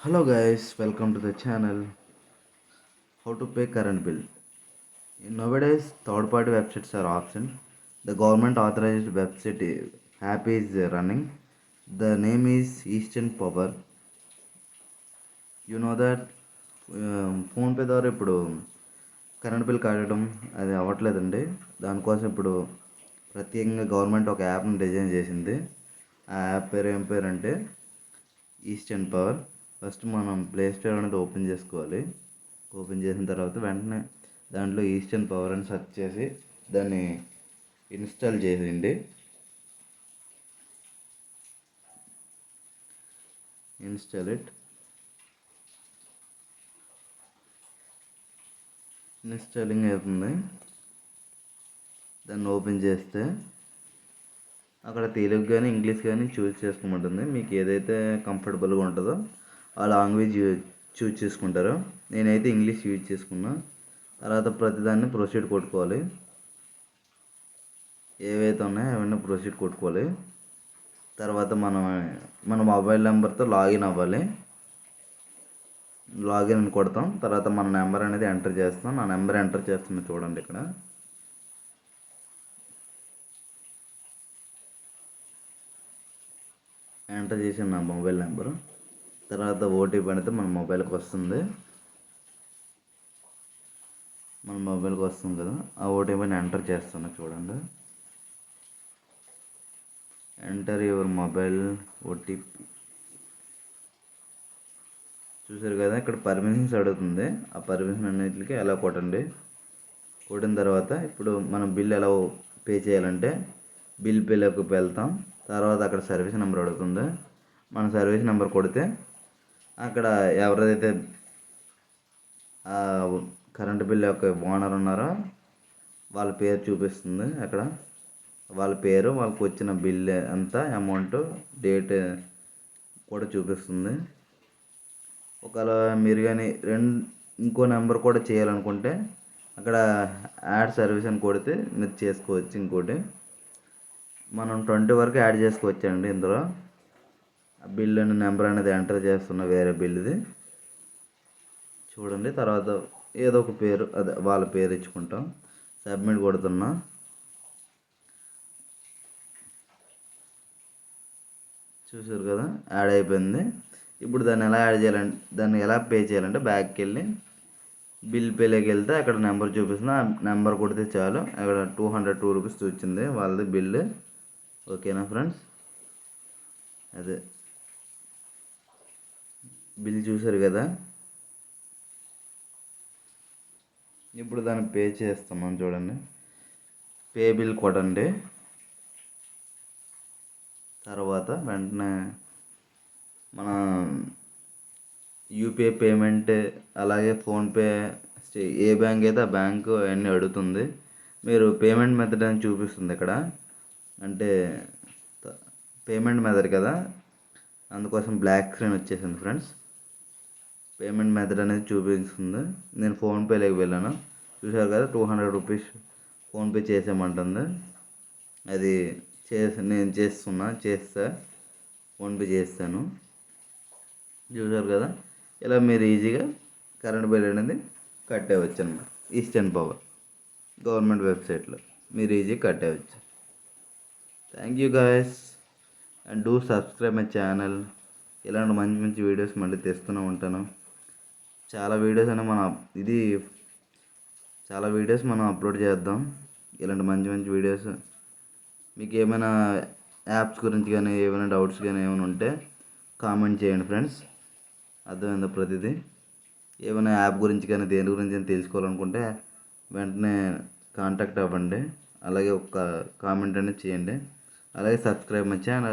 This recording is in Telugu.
Hello guys, welcome to the channel. How to pay current bill. Nowadays, third-party websites are option. The government authorized website app is running. The name is Eastern Power. You know that phone pay ద్వారా ఇప్పుడు కరెంట్ బిల్ కట్టడం అది అవ్వట్లేదండి. దానికోసం ఇప్పుడు ప్రత్యేకంగా గవర్నమెంట్ ఒక యాప్ని డిజైన్ చేసింది. ఆ యాప్ పేరు ఏం పేరు అంటే ఈస్టర్న్ పవర్. ఫస్ట్ మనం ప్లే స్టోర్ అనేది ఓపెన్ చేసుకోవాలి. ఓపెన్ చేసిన తర్వాత వెంటనే దాంట్లో ఈస్టర్న్ పవర్ అని సెర్చ్ చేసి దాన్ని ఇన్స్టాల్ చేసేయండి. ఇన్స్టాలింగ్ అవుతుంది. దాన్ని ఓపెన్ చేస్తే అక్కడ తెలుగు కానీ ఇంగ్లీష్ కానీ చూస్ చేసుకోమంటుంది. మీకు ఏదైతే కంఫర్టబుల్గా ఉంటుందో ఆ లాంగ్వేజ్ చూస్ చేసుకుంటారు. నేనైతే ఇంగ్లీష్ యూజ్ చేసుకున్నా. తర్వాత ప్రతిదాన్ని ప్రొసీడ్ కొట్టుకోవాలి. ఏవైతే ఉన్నాయో అవన్నీ ప్రొసీడ్ కొట్టుకోవాలి. తర్వాత మన మొబైల్ నెంబర్తో లాగిన్ అవ్వాలి. లాగిన్ అని కొడతాం. తర్వాత మన నెంబర్ అనేది ఎంటర్ చేస్తాం. నా నెంబర్ ఎంటర్ చేస్తున్నా చూడండి. ఇక్కడ ఎంటర్ చేసిన నా మొబైల్ నెంబరు. తర్వాత ఓటీపీ అనేది మన మొబైల్కి వస్తుంది. కదా, ఆ ఓటీపీని ఎంటర్ చేస్తున్నా చూడండి. Enter your mobile OTP. చూసారు కదా, ఇక్కడ పర్మిషన్స్ అడుగుతుంది. ఆ పర్మిషన్ అన్నిటికి ఎలా కొట్టండి. కొట్టిన తర్వాత ఇప్పుడు మనం బిల్ ఎలా పే చేయాలంటే బిల్ పేలోకి వెళ్తాం. తర్వాత అక్కడ సర్వీస్ నెంబర్ అడుగుతుంది. మన సర్వీస్ నెంబర్ కొడితే అక్కడ ఎవరైతే కరెంటు బిల్ యొక్క ఓనర్ ఉన్నారో వాళ్ళ పేరు చూపిస్తుంది. అక్కడ వాళ్ళ పేరు, వాళ్ళకి వచ్చిన బిల్ ఎంత, అమౌంట్, డేట్ కూడా చూపిస్తుంది. ఒకవేళ మీరు కానీ ఇంకో నెంబర్ కూడా చేయాలనుకుంటే అక్కడ యాడ్ సర్వీస్ అని కొడితే మీరు చేసుకోవచ్చు. ఇంకోటి మనం 20 వరకు యాడ్ చేసుకోవచ్చు అండి. ఇందులో బిల్ అనే నెంబర్ అనేది ఎంటర్ చేస్తున్న వేరే బిల్లుది చూడండి. తర్వాత ఏదో ఒక పేరు, అదే వాళ్ళ పేరు ఇచ్చుకుంటాం. సబ్మిట్ కొడుతున్నా. చూసారు కదా, యాడ్ అయిపోయింది. ఇప్పుడు దాన్ని ఎలా పే చేయాలంటే బ్యాక్కి వెళ్ళి బిల్ పేలోకి వెళ్తే అక్కడ నెంబర్ చూపిస్తుంది. ఆ నెంబర్ కొడితే చాలు. అక్కడ 202 రూపీస్ వచ్చింది వాళ్ళది బిల్లు. ఓకేనా ఫ్రెండ్స్, అదే బిల్ చూసారు కదా. ఇప్పుడు దాన్ని పే చేస్తున్నాం చూడండి. పే బిల్ కొట్టండి. తర్వాత వెంటనే మన యూపీఐ పేమెంట్, అలాగే ఫోన్పే, ఏ బ్యాంక్ అయితే ఆ బ్యాంకు అవన్నీ అడుగుతుంది. మీరు పేమెంట్ మెథడ్ అని చూపిస్తుంది ఇక్కడ. అంటే పేమెంట్ మెథడ్ కదా, అందుకోసం బ్లాక్ స్క్రీన్ వచ్చేసింది ఫ్రెండ్స్. పేమెంట్ మెథడ్ అనేది చూపిస్తుంది. నేను ఫోన్పేలోకి వెళ్ళాను. చూసారు కదా, 200 రూపీస్ ఫోన్పే చేసేయమంటుంది. అది నేను చేస్తా ఫోన్పే చేస్తాను. చూసారు కదా, ఇలా మీరు ఈజీగా కరెంట్ బిల్ అనేది కట్టేయవచ్చు అన్నమాట. ఈస్టర్న్ పవర్ గవర్నమెంట్ వెబ్సైట్లో మీరు ఈజీగా కట్టేయవచ్చు. Thank you guys, and do subscribe my channel. ఇలాంటి మంచి మంచి వీడియోస్ మళ్ళీ తెస్తూనే ఉంటాను. చాలా వీడియోస్ మనం అప్లోడ్ చేద్దాం. ఇలాంటి మంచి మంచి వీడియోస్. మీకు ఏమైనా యాప్స్ గురించి కానీ ఏమైనా డౌట్స్ కానీ ఏమైనా ఉంటే కామెంట్ చేయండి ఫ్రెండ్స్. అర్థమైందా ప్రతిదీ. ఏమైనా యాప్ గురించి కానీ దేని గురించి అని తెలుసుకోవాలనుకుంటే వెంటనే కాంటాక్ట్ అవ్వండి. అలాగే ఒక కామెంట్ అనేది చేయండి. అలాగే సబ్స్క్రైబ్ మై ఛానల్.